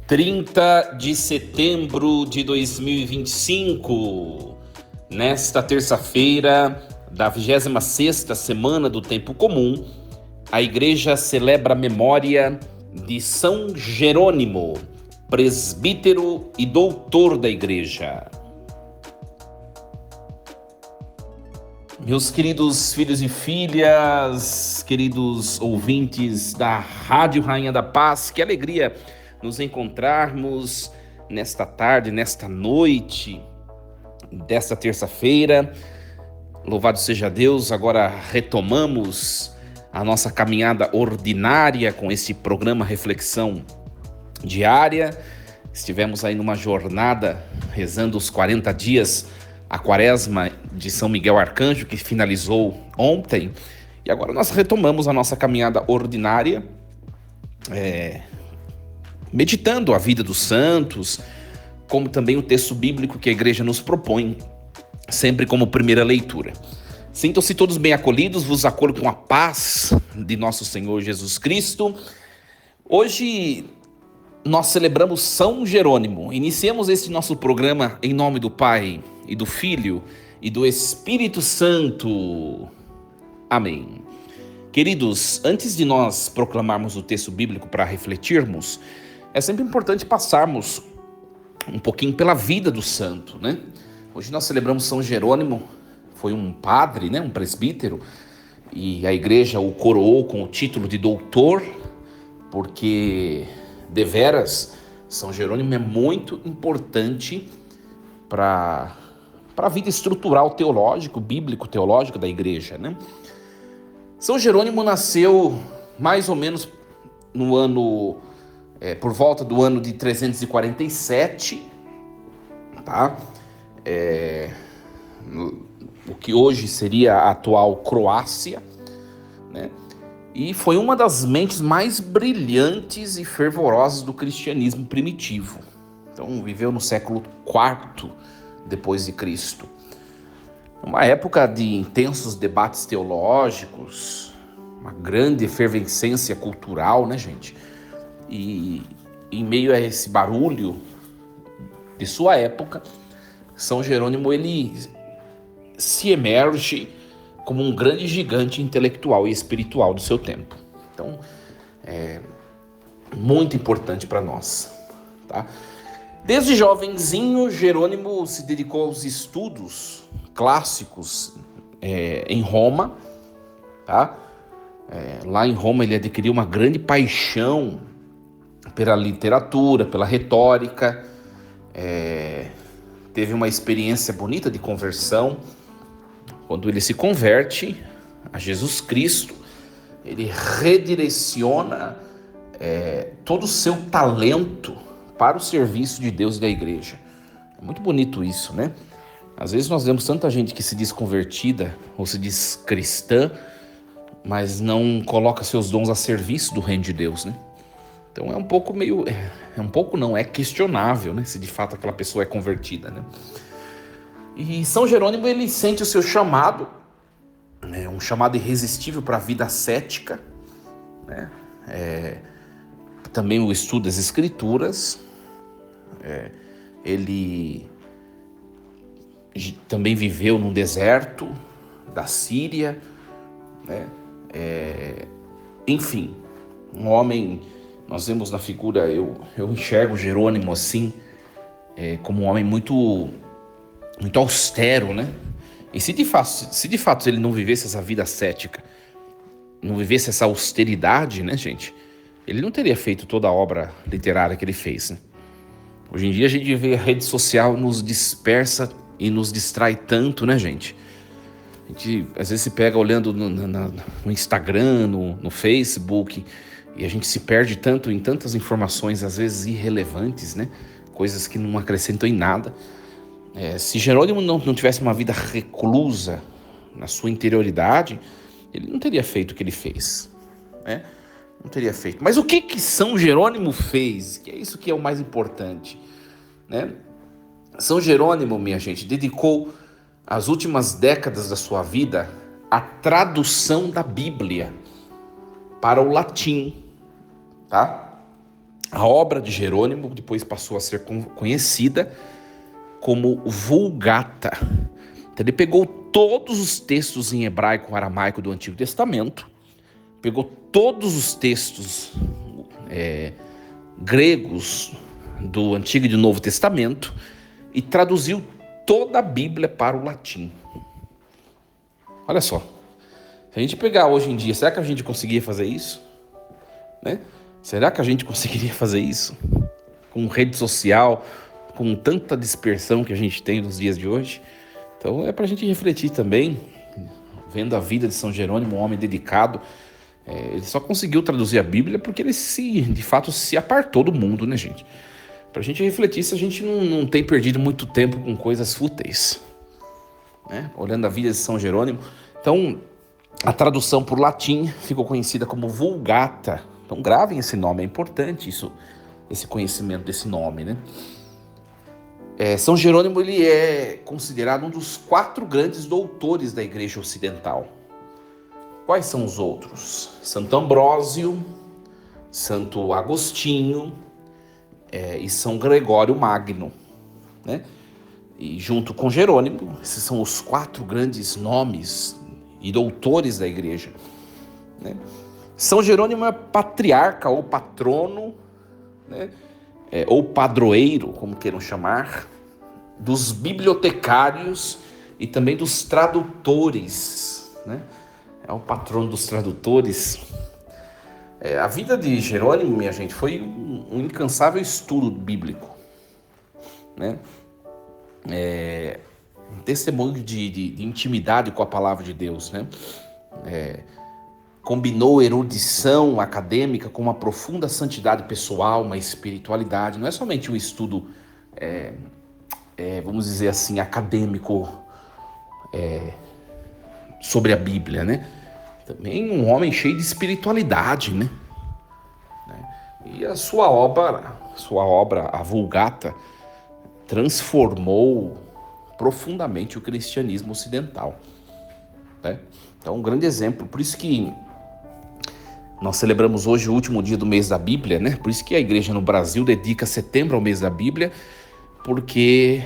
30 de setembro de 2025, nesta terça-feira da 26ª semana do Tempo Comum, a Igreja celebra a memória de São Jerônimo, presbítero e doutor da Igreja. Meus queridos filhos e filhas, queridos ouvintes da Rádio Rainha da Paz, que alegria nos encontrarmos nesta tarde, nesta noite desta terça-feira. Louvado seja Deus, agora retomamos a nossa caminhada ordinária com esse programa Reflexão Diária. Estivemos aí numa jornada rezando os 40 dias, a quaresma de São Miguel Arcanjo, que finalizou ontem. E agora nós retomamos a nossa caminhada ordinária, meditando a vida dos santos, como também o texto bíblico que a igreja nos propõe, sempre como primeira leitura. Sintam-se todos bem acolhidos, vos acolho com a paz de nosso Senhor Jesus Cristo. Hoje nós celebramos São Jerônimo. Iniciemos este nosso programa em nome do Pai, e do Filho, e do Espírito Santo. Amém. Queridos, antes de nós proclamarmos o texto bíblico para refletirmos, é sempre importante passarmos um pouquinho pela vida do santo, né? Hoje nós celebramos São Jerônimo, foi um padre, né, um presbítero, e a igreja o coroou com o título de doutor, porque, deveras, São Jerônimo é muito importante para a vida estrutural teológico, bíblico-teológica da igreja, né? São Jerônimo nasceu mais ou menos no ano... por volta do ano de 347, tá? O que hoje seria a atual Croácia, né? E foi uma das mentes mais brilhantes e fervorosas do cristianismo primitivo. Então, viveu no século IV depois de Cristo. Uma época de intensos debates teológicos, uma grande efervescência cultural, né, gente? E em meio a esse barulho de sua época, São Jerônimo ele se emerge como um grande gigante intelectual e espiritual do seu tempo. Então, é muito importante para nós, tá? Desde jovenzinho, Jerônimo se dedicou aos estudos clássicos em Roma, tá? Lá em Roma ele adquiriu uma grande paixão pela literatura, pela retórica, teve uma experiência bonita de conversão. Quando ele se converte a Jesus Cristo, ele redireciona todo o seu talento para o serviço de Deus e da igreja. É muito bonito isso, né? Às vezes nós vemos tanta gente que se diz convertida ou se diz cristã, mas não coloca seus dons a serviço do reino de Deus, né? Então é questionável, né, se de fato aquela pessoa é convertida, né? E São Jerônimo, ele sente o seu chamado, um chamado irresistível para a vida ascética, né? Também o estudo das escrituras, ele também viveu no deserto da Síria, né? Enfim, um homem... Nós vemos na figura, eu enxergo Jerônimo assim, como um homem muito, muito austero, né? E se de fato ele não vivesse essa vida ascética, não vivesse essa austeridade, né, gente? Ele não teria feito toda a obra literária que ele fez, né? Hoje em dia a gente vê a rede social nos dispersa e nos distrai tanto, né, gente? A gente às vezes se pega olhando no Instagram, no Facebook... E a gente se perde tanto em tantas informações, às vezes irrelevantes, né? Coisas que não acrescentam em nada. Se Jerônimo não tivesse uma vida reclusa na sua interioridade, ele não teria feito o que ele fez, né? Não teria feito. Mas o que São Jerônimo fez? Que é isso que é o mais importante, né? São Jerônimo, minha gente, dedicou as últimas décadas da sua vida à tradução da Bíblia para o latim, tá? A obra de Jerônimo depois passou a ser conhecida como Vulgata. Então, ele pegou todos os textos em hebraico, aramaico do Antigo Testamento, pegou todos os textos gregos do Antigo e do Novo Testamento e traduziu toda a Bíblia para o latim. Olha só, se a gente pegar hoje em dia, será que a gente conseguiria fazer isso? Né? Será que a gente conseguiria fazer isso? Com rede social, com tanta dispersão que a gente tem nos dias de hoje? Então é para a gente refletir também, vendo a vida de São Jerônimo, um homem dedicado. Ele só conseguiu traduzir a Bíblia porque ele de fato se apartou do mundo, né, gente? Para a gente refletir se a gente não tem perdido muito tempo com coisas fúteis, né? Olhando a vida de São Jerônimo. Então, a tradução por latim ficou conhecida como Vulgata. Então, gravem esse nome, é importante esse conhecimento desse nome, né? São Jerônimo ele é considerado um dos 4 grandes doutores da Igreja Ocidental. Quais são os outros? Santo Ambrósio, Santo Agostinho e São Gregório Magno, né? E junto com Jerônimo, esses são os 4 grandes nomes e doutores da Igreja, né? São Jerônimo é patriarca ou patrono, né? Ou padroeiro, como queiram chamar, dos bibliotecários e também dos tradutores, né? É o patrono dos tradutores. A vida de Jerônimo, minha gente, foi um incansável estudo bíblico, né? Um testemunho de intimidade com a palavra de Deus, né? Combinou erudição acadêmica com uma profunda santidade pessoal, uma espiritualidade. Não é somente um estudo, vamos dizer assim, acadêmico sobre a Bíblia, né? Também um homem cheio de espiritualidade, né? E a sua obra, a Vulgata, transformou profundamente o cristianismo ocidental, né? Então, um grande exemplo. Por isso que nós celebramos hoje o último dia do mês da Bíblia, né? Por isso que a igreja no Brasil dedica setembro ao mês da Bíblia, porque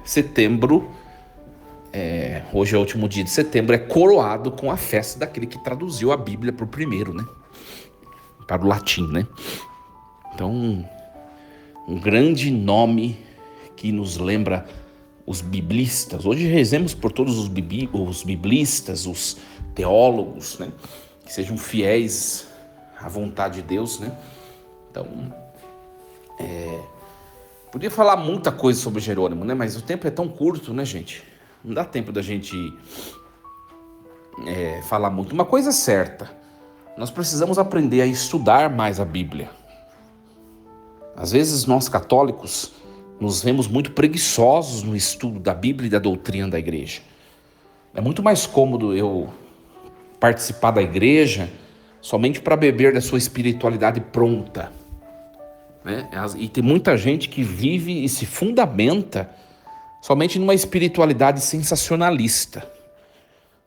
setembro, hoje é o último dia de setembro, é coroado com a festa daquele que traduziu a Bíblia para o primeiro, né? Para o latim, né? Então, um grande nome que nos lembra os biblistas. Hoje rezemos por todos os biblistas, os teólogos, né? Que sejam fiéis à vontade de Deus, né? Então, podia falar muita coisa sobre Jerônimo, né? Mas o tempo é tão curto, né, gente? Não dá tempo da gente falar muito. Uma coisa é certa, nós precisamos aprender a estudar mais a Bíblia. Às vezes nós católicos nos vemos muito preguiçosos no estudo da Bíblia e da doutrina da igreja. É muito mais cômodo eu participar da igreja somente para beber da sua espiritualidade pronta, né? E tem muita gente que vive e se fundamenta somente numa espiritualidade sensacionalista.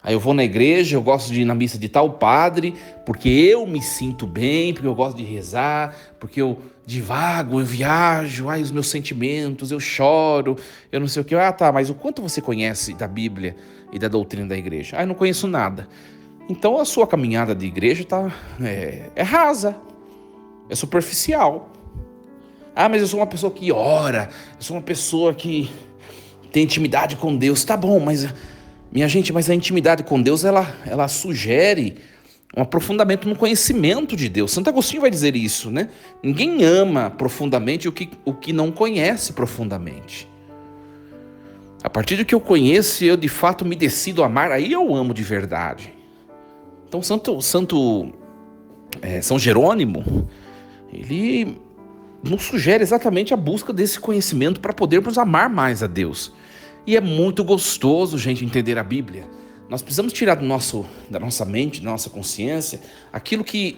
Aí eu vou na igreja, eu gosto de ir na missa de tal padre, porque eu me sinto bem, porque eu gosto de rezar, porque eu divago, eu viajo, os meus sentimentos, eu choro, eu não sei o que. Tá, mas o quanto você conhece da Bíblia e da doutrina da igreja? Eu não conheço nada. Então a sua caminhada de igreja é rasa, é superficial. Mas eu sou uma pessoa que ora, eu sou uma pessoa que tem intimidade com Deus. Tá bom, mas minha gente, mas a intimidade com Deus, ela sugere um aprofundamento no conhecimento de Deus. Santo Agostinho vai dizer isso, né? Ninguém ama profundamente o que não conhece profundamente. A partir do que eu conheço, eu de fato me decido a amar, aí eu amo de verdade. Então, São Jerônimo, ele nos sugere exatamente a busca desse conhecimento para podermos amar mais a Deus. E é muito gostoso, gente, entender a Bíblia. Nós precisamos tirar da nossa mente, da nossa consciência, aquilo que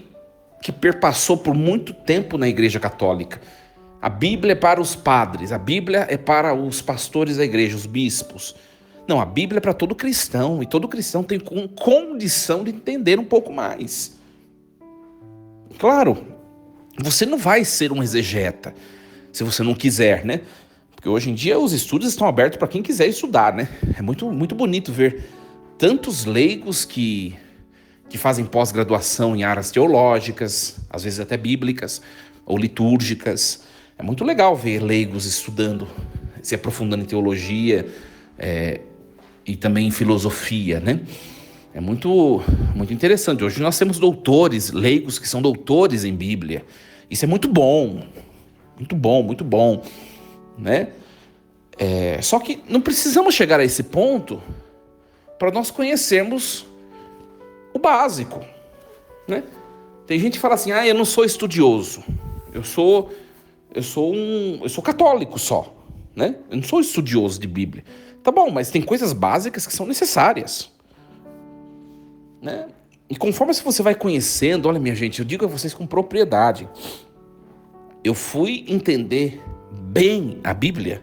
perpassou por muito tempo na Igreja Católica. A Bíblia é para os padres, a Bíblia é para os pastores da igreja, os bispos. Não, a Bíblia é para todo cristão, e todo cristão tem condição de entender um pouco mais. Claro, Você não vai ser um exegeta, se você não quiser, né? Porque hoje em dia os estudos estão abertos para quem quiser estudar, né? É muito, muito bonito ver tantos leigos que fazem pós-graduação em áreas teológicas, às vezes até bíblicas ou litúrgicas. É muito legal ver leigos estudando, se aprofundando em teologia e também em filosofia, né? É muito, muito interessante. Hoje nós temos doutores, leigos que são doutores em Bíblia. Isso é muito bom, muito bom, muito bom, né? Só que não precisamos chegar a esse ponto para nós conhecermos o básico, né? Tem gente que fala assim, eu não sou estudioso, eu sou católico só, né? Eu não sou estudioso de Bíblia. Tá bom, mas tem coisas básicas que são necessárias, né? E conforme você vai conhecendo, olha minha gente, eu digo a vocês com propriedade, eu fui entender bem a Bíblia,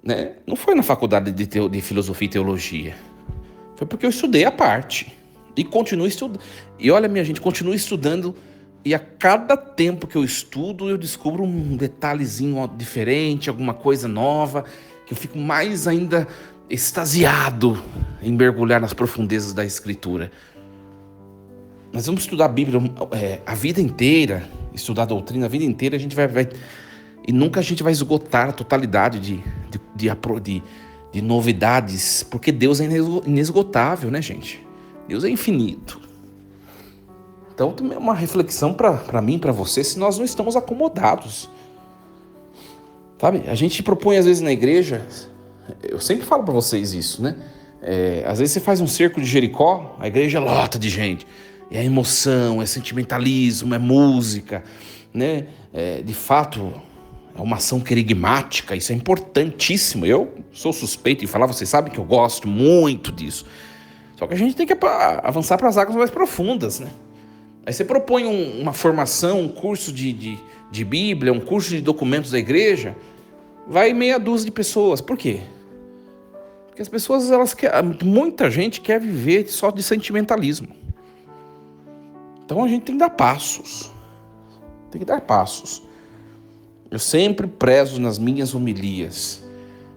né? Não foi na faculdade de filosofia e teologia, foi porque eu estudei a parte e continuo estudando. E olha minha gente, continuo estudando e a cada tempo que eu estudo eu descubro um detalhezinho diferente, alguma coisa nova, que eu fico mais ainda extasiado em mergulhar nas profundezas da Escritura. Nós vamos estudar a Bíblia a vida inteira, estudar a doutrina a vida inteira, a gente vai e nunca a gente vai esgotar a totalidade de novidades, porque Deus é inesgotável, né, gente? Deus é infinito. Então, também é uma reflexão para mim, para você, se nós não estamos acomodados. Sabe? A gente propõe, às vezes, na igreja, eu sempre falo para vocês isso, né? Às vezes você faz um cerco de Jericó, a igreja lota de gente. É emoção, é sentimentalismo, é música, né? De fato, é uma ação querigmática, isso é importantíssimo. Eu sou suspeito em falar, vocês sabem que eu gosto muito disso. Só que a gente tem que avançar para as águas mais profundas, né? Aí você propõe uma formação, um curso de Bíblia, um curso de documentos da igreja, vai meia dúzia de pessoas. Por quê? Porque as pessoas, muita gente quer viver só de sentimentalismo. Então a gente tem que dar passos. Tem que dar passos. Eu sempre prezo nas minhas homilias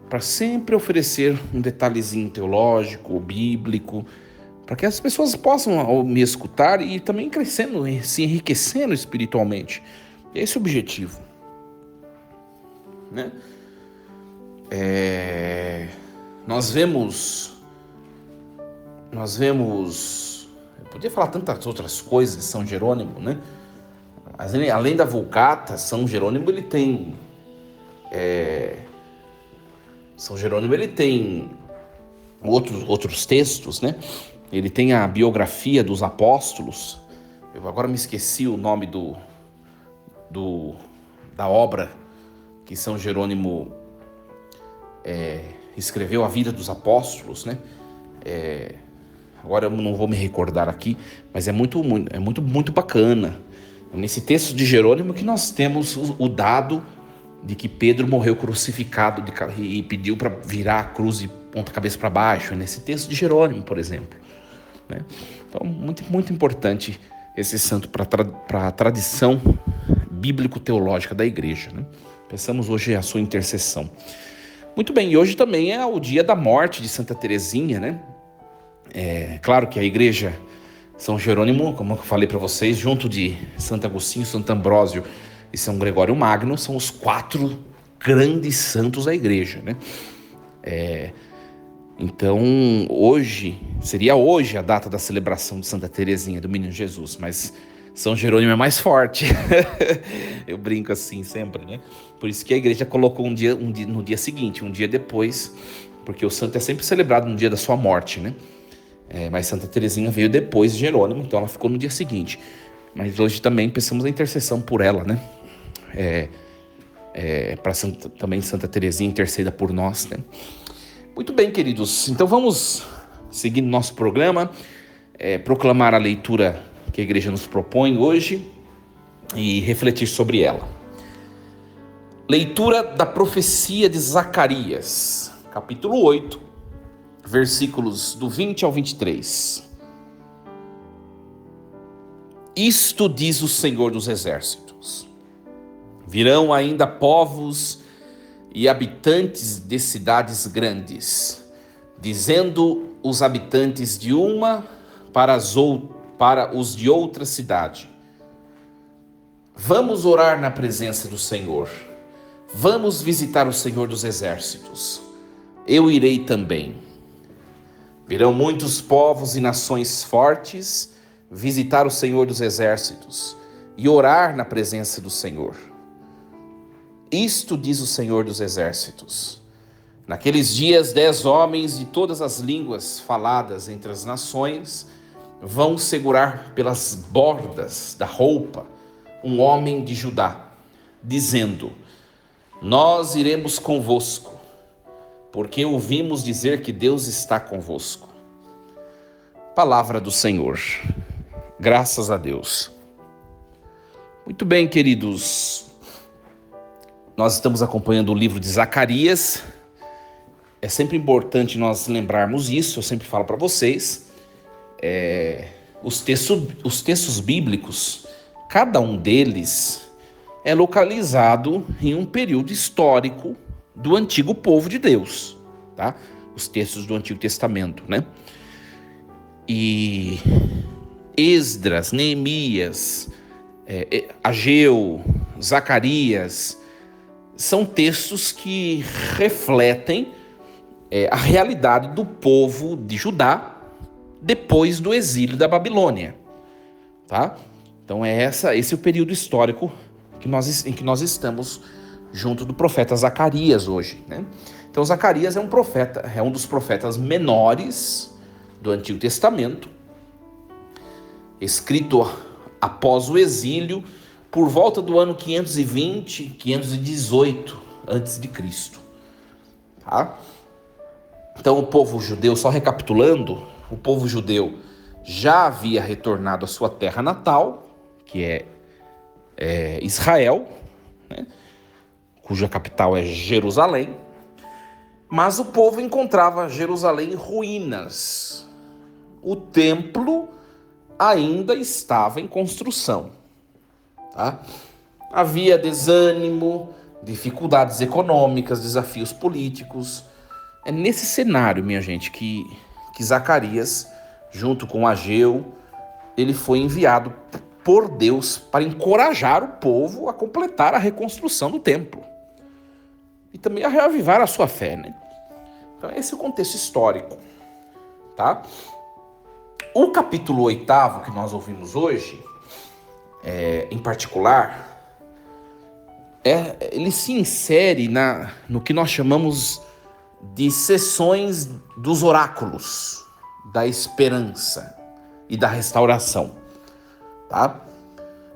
para sempre oferecer um detalhezinho teológico, bíblico, para que as pessoas possam me escutar e também crescendo, se enriquecendo espiritualmente. Esse é o objetivo, né? Nós vemos, eu podia falar tantas outras coisas de São Jerônimo, né? Além da Vulgata, São Jerônimo ele tem outros textos, né? Ele tem a biografia dos apóstolos. Eu agora me esqueci o nome da obra que São Jerônimo escreveu, a vida dos apóstolos, né? Agora eu não vou me recordar aqui, mas é muito bacana. Nesse texto de Jerônimo que nós temos o dado de que Pedro morreu crucificado e pediu para virar a cruz de ponta cabeça para baixo. É nesse texto de Jerônimo, por exemplo, né? Então, muito, muito importante esse santo para a tradição bíblico-teológica da igreja, né? Pensamos hoje a sua intercessão. Muito bem, e hoje também é o dia da morte de Santa Teresinha, né? Claro que a igreja São Jerônimo, como eu falei para vocês, junto de Santo Agostinho, Santo Ambrósio e São Gregório Magno, são os 4 grandes santos da igreja, né? Então, seria hoje a data da celebração de Santa Teresinha, do Menino Jesus, mas São Jerônimo é mais forte. Eu brinco assim sempre, né? Por isso que a igreja colocou um dia no dia seguinte, um dia depois, porque o santo é sempre celebrado no dia da sua morte, né? Mas Santa Teresinha veio depois de Jerônimo, então ela ficou no dia seguinte. Mas hoje também pensamos na intercessão por ela, né? Para também Santa Teresinha interceda por nós, né? Muito bem, queridos. Então vamos seguir nosso programa, proclamar a leitura que a igreja nos propõe hoje e refletir sobre ela. Leitura da profecia de Zacarias, capítulo 8, versículos do 20 ao 23. Isto diz o Senhor dos Exércitos: virão ainda povos e habitantes de cidades grandes, dizendo os habitantes de uma para os de outra cidade: vamos orar na presença do Senhor, vamos visitar o Senhor dos Exércitos. Eu irei também. Virão muitos povos e nações fortes visitar o Senhor dos Exércitos e orar na presença do Senhor. Isto diz o Senhor dos Exércitos: naqueles dias 10 homens de todas as línguas faladas entre as nações vão segurar pelas bordas da roupa um homem de Judá, dizendo: nós iremos convosco, porque ouvimos dizer que Deus está convosco. Palavra do Senhor. Graças a Deus. Muito bem, queridos. Nós estamos acompanhando o livro de Zacarias. É sempre importante nós lembrarmos isso, eu sempre falo para vocês. Os textos bíblicos, cada um deles é localizado em um período histórico do antigo povo de Deus, tá? Os textos do Antigo Testamento, né? E Esdras, Neemias, Ageu, Zacarias, são textos que refletem a realidade do povo de Judá depois do exílio da Babilônia, tá? Então esse é o período histórico em que nós estamos junto do profeta Zacarias hoje, né? Então Zacarias é um profeta, é um dos profetas menores do Antigo Testamento, escrito após o exílio, por volta do ano 520, 518 a.C., tá? Então o povo judeu, só recapitulando, o povo judeu já havia retornado à sua terra natal, que é Israel, né? Cuja capital é Jerusalém, mas o povo encontrava Jerusalém em ruínas. O templo ainda estava em construção, tá? Havia desânimo, dificuldades econômicas, desafios políticos. É nesse cenário, minha gente, que Zacarias, junto com Ageu, ele foi enviado por Deus para encorajar o povo a completar a reconstrução do templo e também a reavivar a sua fé, né? Então esse é o contexto histórico, tá? O capítulo 8º que nós ouvimos hoje, em particular, ele se insere no que nós chamamos de sessões dos oráculos da esperança e da restauração, tá?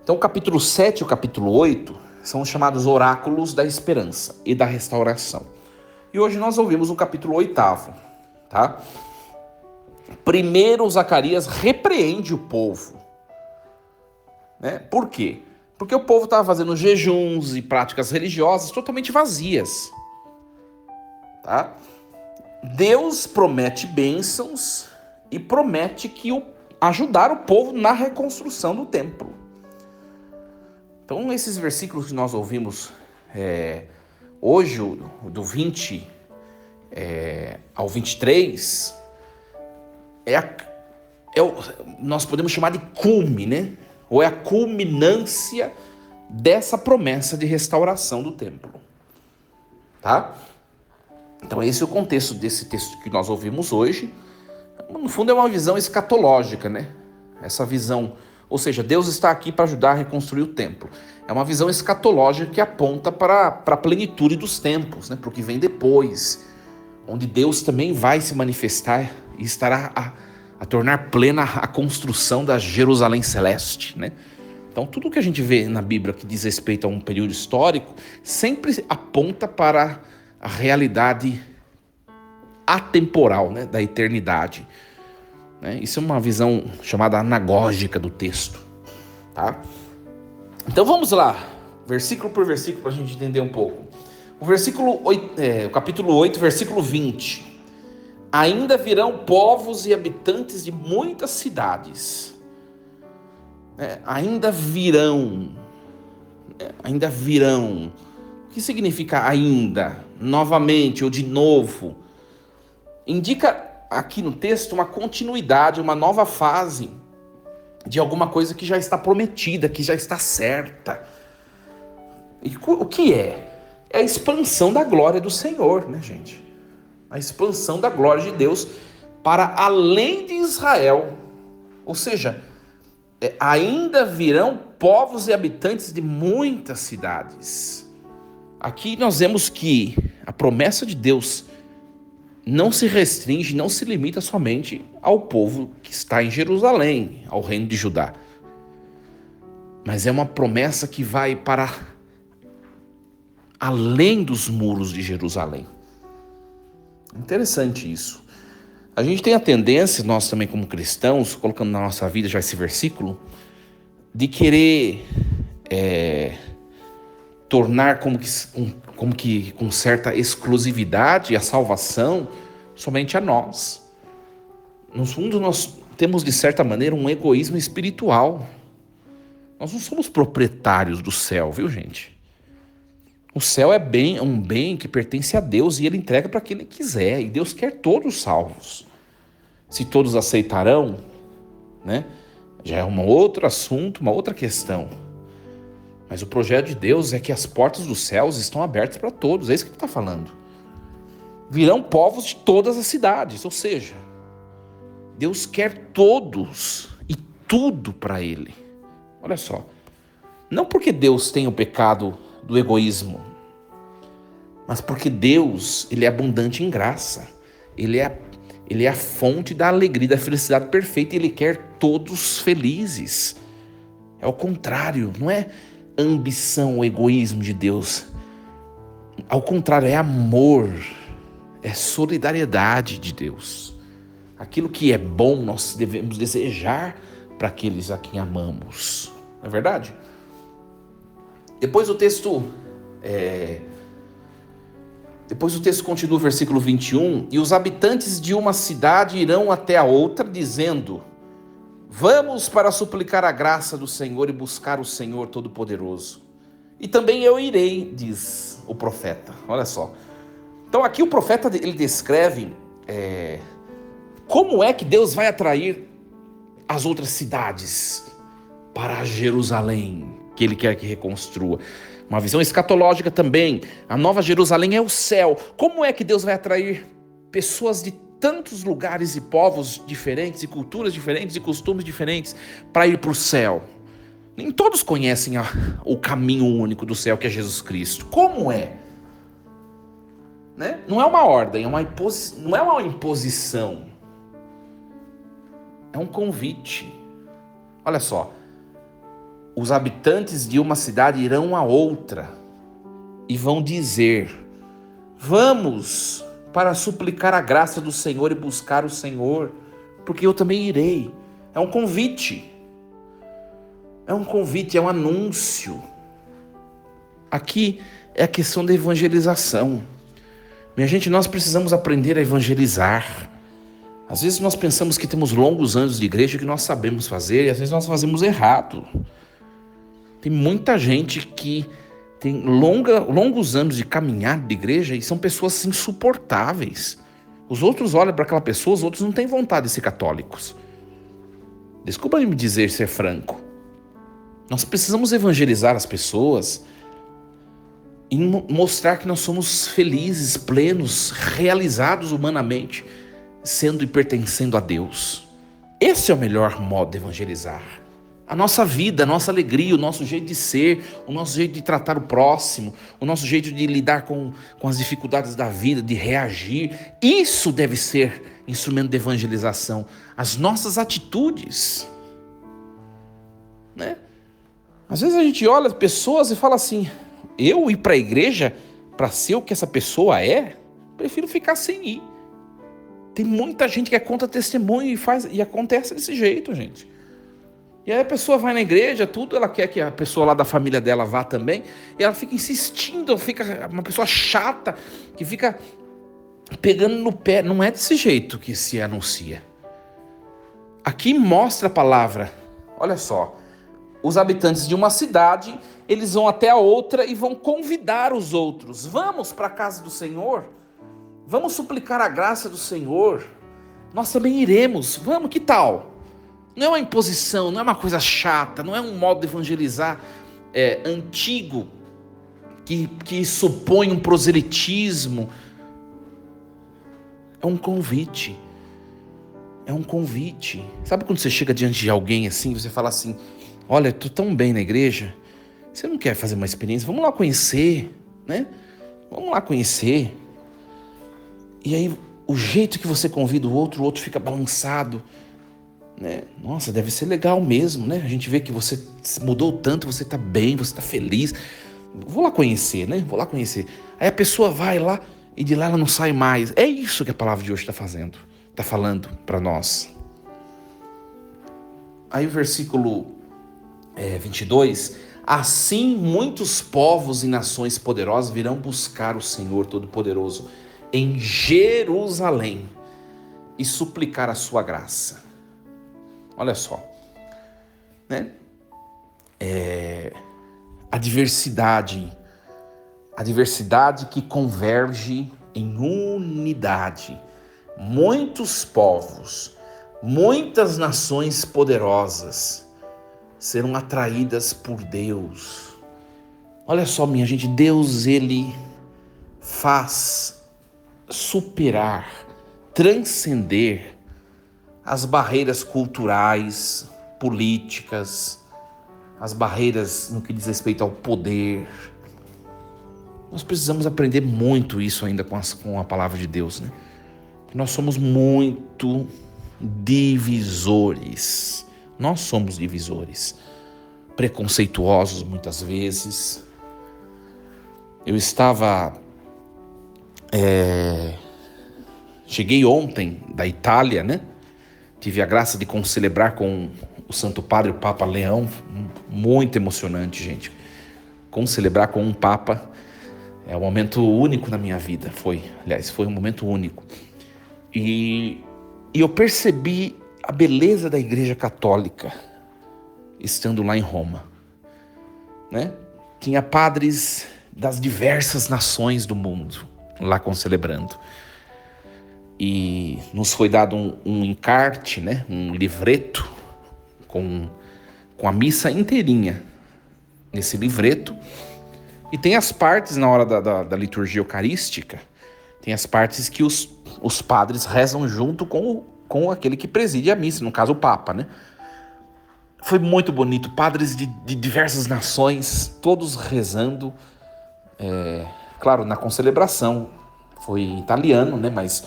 Então o capítulo 7 e o capítulo 8 são os chamados oráculos da esperança e da restauração. E hoje nós ouvimos o capítulo 8º, tá? Primeiro Zacarias repreende o povo, né? Por quê? Porque o povo estava fazendo jejuns e práticas religiosas totalmente vazias, tá? Deus promete bênçãos e promete ajudar o povo na reconstrução do templo. Então, esses versículos que nós ouvimos hoje, do 20 ao 23, nós podemos chamar de cume, né? Ou é a culminância dessa promessa de restauração do templo, tá? Então esse é o contexto desse texto que nós ouvimos hoje. No fundo é uma visão escatológica, né? Essa visão, ou seja, Deus está aqui para ajudar a reconstruir o templo. É uma visão escatológica que aponta para a plenitude dos tempos, né? Para o que vem depois, onde Deus também vai se manifestar e estará a tornar plena a construção da Jerusalém celeste, né? Então tudo que a gente vê na Bíblia que diz respeito a um período histórico sempre aponta para a realidade atemporal, né, da eternidade, né? Isso é uma visão chamada anagógica do texto, tá? Então vamos lá, versículo por versículo, para a gente entender um pouco. O capítulo 8, versículo 20. Ainda virão povos e habitantes de muitas cidades. Ainda virão. Ainda virão. O que significa ainda? Novamente ou de novo? Indica aqui no texto uma continuidade, uma nova fase de alguma coisa que já está prometida, que já está certa. E o que é? É a expansão da glória do Senhor, né, gente? A expansão da glória de Deus para além de Israel. Ou seja, ainda virão povos e habitantes de muitas cidades. Aqui nós vemos que a promessa de Deus não se restringe, não se limita somente ao povo que está em Jerusalém, ao reino de Judá. Mas é uma promessa que vai para além dos muros de Jerusalém. Interessante isso. A gente tem a tendência, nós também como cristãos, colocando na nossa vida já esse versículo, de querer tornar como que com certa exclusividade a salvação somente a nós. No fundo, nós temos de certa maneira um egoísmo espiritual. Nós não somos proprietários do céu, viu, gente? O céu é um bem que pertence a Deus e Ele entrega para quem Ele quiser. E Deus quer todos salvos. Se todos aceitarão, né? Já é um outro assunto, uma outra questão. Mas o projeto de Deus é que as portas dos céus estão abertas para todos. É isso que ele está falando. Virão povos de todas as cidades. Ou seja, Deus quer todos e tudo para Ele. Olha só. Não porque Deus tem o pecado do egoísmo, mas porque Deus, Ele é abundante em graça. Ele é a fonte da alegria, da felicidade perfeita. E Ele quer todos felizes. É o contrário, não é ambição, o egoísmo de Deus. Ao contrário, é amor, é solidariedade de Deus. Aquilo que é bom, nós devemos desejar para aqueles a quem amamos. Não é verdade? Depois o texto continua, versículo 21. E os habitantes de uma cidade irão até a outra, dizendo: vamos para suplicar a graça do Senhor e buscar o Senhor Todo-Poderoso. E também eu irei, diz o profeta. Olha só. Então aqui o profeta, ele descreve como é que Deus vai atrair as outras cidades para Jerusalém, que Ele quer que reconstrua. Uma visão escatológica também. A nova Jerusalém é o céu. Como é que Deus vai atrair pessoas de tantos lugares e povos diferentes, e culturas diferentes, e costumes diferentes, para ir para o céu? Nem todos conhecem o caminho único do céu, que é Jesus Cristo. Como é? Né? Não é uma ordem, não é uma imposição. É um convite. Olha só. Os habitantes de uma cidade irão a outra e vão dizer: vamos para suplicar a graça do Senhor e buscar o Senhor, porque eu também irei. É um convite. É um convite, é um anúncio. Aqui é a questão da evangelização. Minha gente, nós precisamos aprender a evangelizar. Às vezes nós pensamos que temos longos anos de igreja que nós sabemos fazer, e às vezes nós fazemos errado. Tem muita gente que tem longos anos de caminhada de igreja e são pessoas insuportáveis. Os outros olham para aquela pessoa, os outros não têm vontade de ser católicos. Desculpa me dizer, ser franco. Nós precisamos evangelizar as pessoas e mostrar que nós somos felizes, plenos, realizados humanamente, sendo e pertencendo a Deus. Esse é o melhor modo de evangelizar. A nossa vida, a nossa alegria, o nosso jeito de ser, o nosso jeito de tratar o próximo, o nosso jeito de lidar com as dificuldades da vida, de reagir, isso deve ser instrumento de evangelização. As nossas atitudes, né? Às vezes a gente olha as pessoas e fala assim: eu ir para a igreja para ser o que essa pessoa é, prefiro ficar sem ir. Tem muita gente que é contra testemunho e acontece desse jeito, gente. E aí a pessoa vai na igreja, tudo, ela quer que a pessoa lá da família dela vá também, e ela fica insistindo, fica uma pessoa chata, que fica pegando no pé. Não é desse jeito que se anuncia. Aqui mostra a palavra, olha só, os habitantes de uma cidade, eles vão até a outra e vão convidar os outros. Vamos para a casa do Senhor? Vamos suplicar a graça do Senhor? Nós também iremos. Vamos, que tal? Não é uma imposição, não é uma coisa chata, não é um modo de evangelizar antigo, que supõe um proselitismo. É um convite. É um convite. Sabe quando você chega diante de alguém assim, você fala assim: olha, estou tão bem na igreja, você não quer fazer uma experiência? Vamos lá conhecer, né? Vamos lá conhecer. E aí, o jeito que você convida o outro fica balançado, né? Nossa, deve ser legal mesmo, né? A gente vê que você mudou tanto, você está bem, você está feliz. Vou lá conhecer, né? Vou lá conhecer. Aí a pessoa vai lá e de lá ela não sai mais. É isso que a palavra de hoje está fazendo, está falando para nós. Aí o versículo 22: assim muitos povos e nações poderosas virão buscar o Senhor Todo-Poderoso em Jerusalém e suplicar a sua graça. Olha só, né? A diversidade que converge em unidade. Muitos povos, muitas nações poderosas serão atraídas por Deus. Olha só, minha gente, Deus, Ele faz superar, transcender as barreiras culturais, políticas, as barreiras no que diz respeito ao poder. Nós precisamos aprender muito isso ainda com a palavra de Deus, né? Nós somos muito divisores. Nós somos divisores. Preconceituosos muitas vezes. Eu cheguei ontem da Itália, né? Tive a graça de concelebrar com o Santo Padre, o Papa Leão. Muito emocionante, gente. Concelebrar com um Papa é um momento único na minha vida. Foi um momento único. E eu percebi a beleza da Igreja Católica estando lá em Roma, né? Tinha padres das diversas nações do mundo lá concelebrando. E nos foi dado um encarte, né? Um livreto com a missa inteirinha nesse livreto. E tem as partes na hora da liturgia eucarística, tem as partes que os padres rezam junto com aquele que preside a missa, no caso o Papa, né? Foi muito bonito, padres de diversas nações, todos rezando, claro, na concelebração, foi em italiano, né? Mas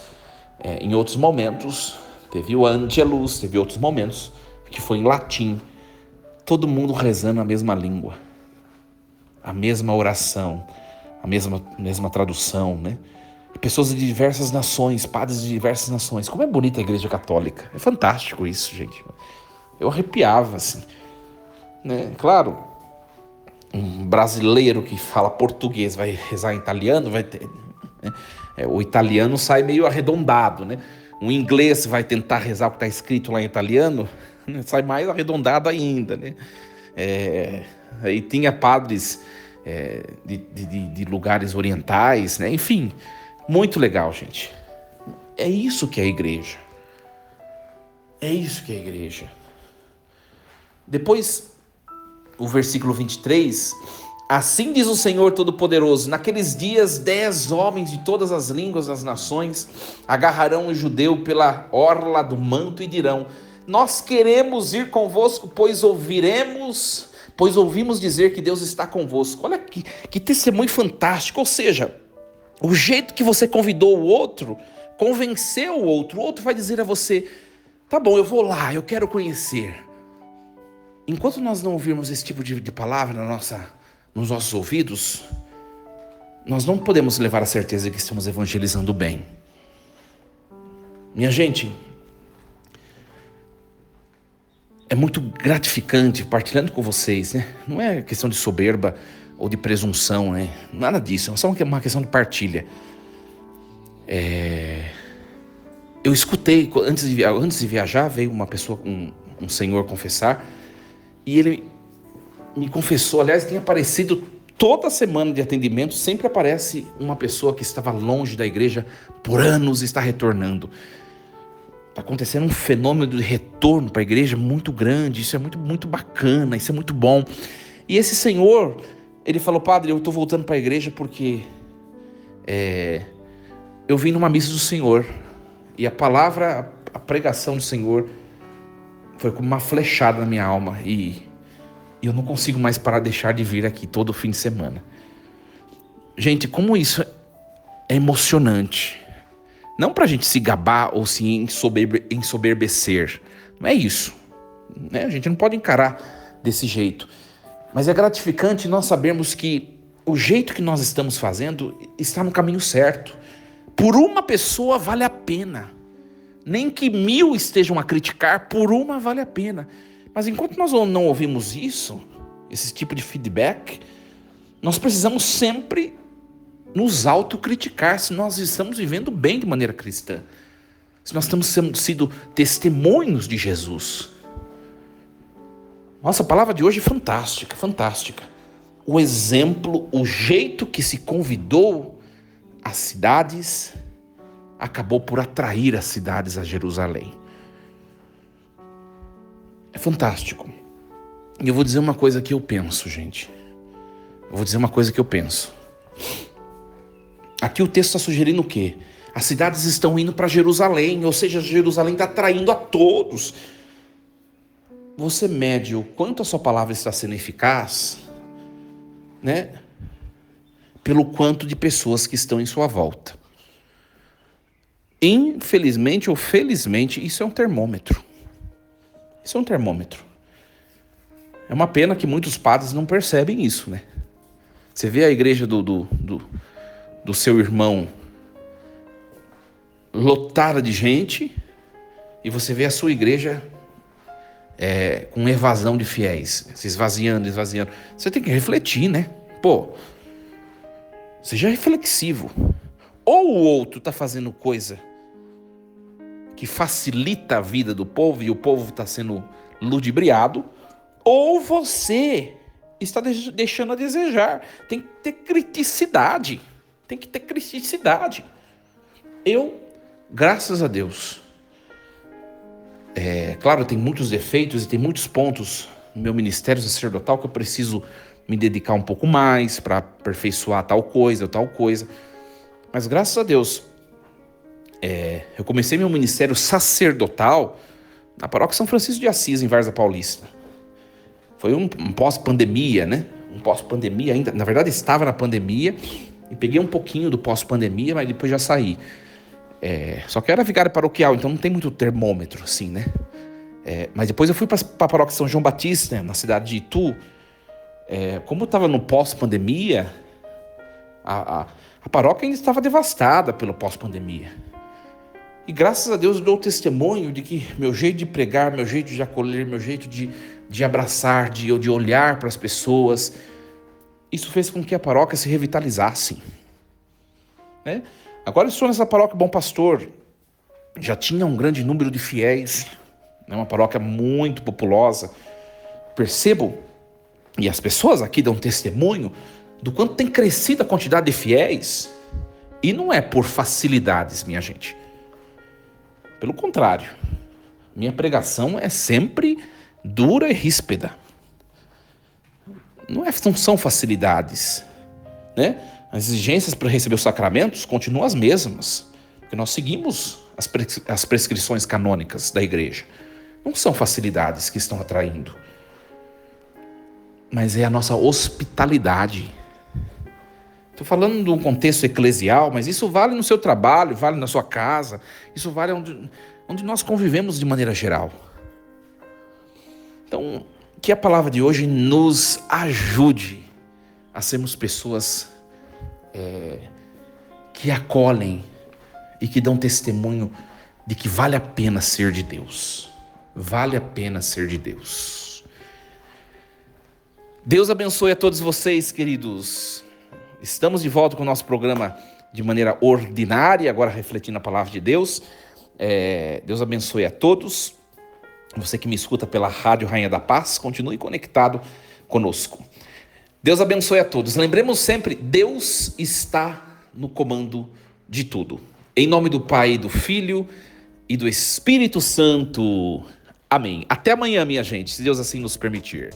em outros momentos, teve o Angelus, teve outros momentos que foi em latim, todo mundo rezando a mesma língua, a mesma oração, a mesma tradução, né? Pessoas de diversas nações, padres de diversas nações. Como é bonita a Igreja Católica. É fantástico isso, gente. Eu arrepiava, assim, né? Claro, um brasileiro que fala português vai rezar em italiano, vai ter, né? O italiano sai meio arredondado, né? Um inglês vai tentar rezar o que está escrito lá em italiano, sai mais arredondado ainda, né? Aí tinha padres de lugares orientais, né? Enfim, muito legal, gente. É isso que é a igreja. É isso que é a igreja. Depois, o versículo 23, assim diz o Senhor Todo-Poderoso, naqueles dias 10 homens de todas as línguas das nações agarrarão o judeu pela orla do manto e dirão: nós queremos ir convosco, pois ouvimos dizer que Deus está convosco. Olha que testemunho fantástico. Ou seja, o jeito que você convidou o outro, convenceu o outro vai dizer a você: tá bom, eu vou lá, eu quero conhecer. Enquanto nós não ouvirmos esse tipo de palavra nos nossos ouvidos, nós não podemos levar a certeza que estamos evangelizando bem. Minha gente, é muito gratificante partilhando com vocês, né? Não é questão de soberba ou de presunção, né? Nada disso, é só uma questão de partilha. Eu escutei, antes de viajar, veio uma pessoa, um senhor confessar, e ele me confessou, aliás, tem aparecido toda semana de atendimento, sempre aparece uma pessoa que estava longe da igreja por anos e está retornando. Está acontecendo um fenômeno de retorno para a igreja muito grande, isso é muito, muito bacana, isso é muito bom. E esse senhor, ele falou: padre, eu estou voltando para a igreja porque eu vim numa missa do Senhor, e a palavra, a pregação do Senhor foi como uma flechada na minha alma, e eu não consigo mais parar de deixar de vir aqui todo fim de semana. Gente, como isso é emocionante. Não para a gente se gabar ou se ensoberbecer. Não é isso, né? A gente não pode encarar desse jeito. Mas é gratificante nós sabermos que o jeito que nós estamos fazendo está no caminho certo. Por uma pessoa vale a pena. Nem que 1000 estejam a criticar, por uma vale a pena. Mas enquanto nós não ouvimos isso, esse tipo de feedback, nós precisamos sempre nos autocriticar se nós estamos vivendo bem de maneira cristã. Se nós estamos sendo testemunhos de Jesus. Nossa, a palavra de hoje é fantástica, fantástica. O exemplo, o jeito que se convidou as cidades, acabou por atrair as cidades a Jerusalém. É fantástico. E eu vou dizer uma coisa que eu penso, gente. Aqui o texto está sugerindo o quê? As cidades estão indo para Jerusalém, ou seja, Jerusalém está atraindo a todos. Você mede o quanto a sua palavra está sendo eficaz, né? Pelo quanto de pessoas que estão em sua volta. Infelizmente ou felizmente, isso é um termômetro. Isso é um termômetro. É uma pena que muitos padres não percebem isso, né? Você vê a igreja do seu irmão lotada de gente, e você vê a sua igreja com evasão de fiéis, se esvaziando. Você tem que refletir, né? Pô, seja reflexivo. Ou o outro está fazendo coisa que facilita a vida do povo e o povo está sendo ludibriado, ou você está deixando a desejar. Tem que ter criticidade. Eu, graças a Deus, claro, tem muitos defeitos e tem muitos pontos no meu ministério sacerdotal que eu preciso me dedicar um pouco mais para aperfeiçoar tal coisa. Mas graças a Deus, eu comecei meu ministério sacerdotal na paróquia São Francisco de Assis, em Várzea Paulista. Foi um pós-pandemia, né? Um pós-pandemia ainda. Na verdade, estava na pandemia e peguei um pouquinho do pós-pandemia, mas depois já saí. Só que eu era vigário paroquial, então não tem muito termômetro, assim, né? Mas depois eu fui para a paróquia São João Batista, na cidade de Itu. Como eu estava no pós-pandemia, a paróquia ainda estava devastada pelo pós-pandemia. E graças a Deus eu dou testemunho de que meu jeito de pregar, meu jeito de acolher, meu jeito de abraçar, de olhar para as pessoas, isso fez com que a paróquia se revitalizasse, né? Agora eu estou nessa paróquia Bom Pastor, já tinha um grande número de fiéis, é uma paróquia muito populosa. Percebo, e as pessoas aqui dão testemunho, do quanto tem crescido a quantidade de fiéis, e não é por facilidades, minha gente. Pelo contrário, minha pregação é sempre dura e ríspida. Não são facilidades, né? As exigências para receber os sacramentos continuam as mesmas, porque nós seguimos as prescrições canônicas da igreja. Não são facilidades que estão atraindo, mas é a nossa hospitalidade. Estou falando de um contexto eclesial, mas isso vale no seu trabalho, vale na sua casa, isso vale onde nós convivemos de maneira geral. Então, que a palavra de hoje nos ajude a sermos pessoas que acolhem e que dão testemunho de que vale a pena ser de Deus. Vale a pena ser de Deus. Deus abençoe a todos vocês, queridos. Estamos de volta com o nosso programa de maneira ordinária, agora refletindo a palavra de Deus. Deus abençoe a todos. Você que me escuta pela Rádio Rainha da Paz, continue conectado conosco. Deus abençoe a todos. Lembremos sempre, Deus está no comando de tudo. Em nome do Pai, do Filho e do Espírito Santo. Amém. Até amanhã, minha gente, se Deus assim nos permitir.